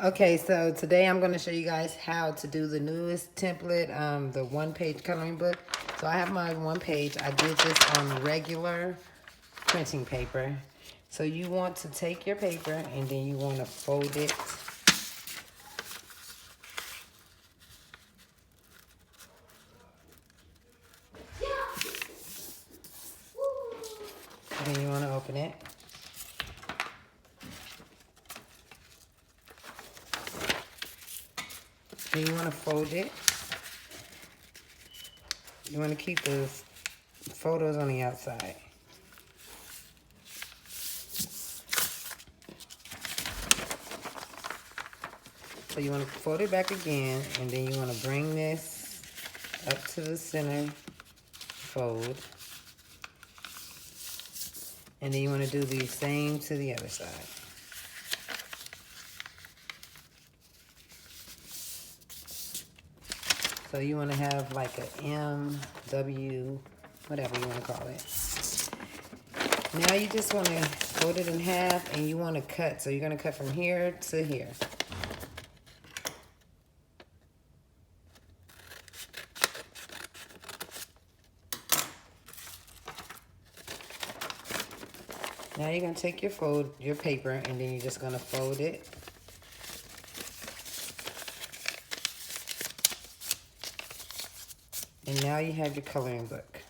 Okay, so today I'm going to show you guys how to do the newest template, the one-page coloring book. So I have my one page. I did this on regular printing paper. So you want to take your paper and then you want to fold it. And then you want to open it. Then you want to fold it. You want to keep the photos on the outside. So you want to fold it back again, and then you want to bring this up to the center fold. And then you want to do the same to the other side. So you want to have like a M, W, whatever you want to call it. Now you just want to fold it in half and you want to cut. So you're going to cut from here to here. Now you're going to take your paper, and then you're just going to fold it. And now you have your coloring book.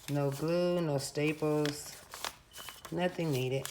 No glue, no staples, nothing needed.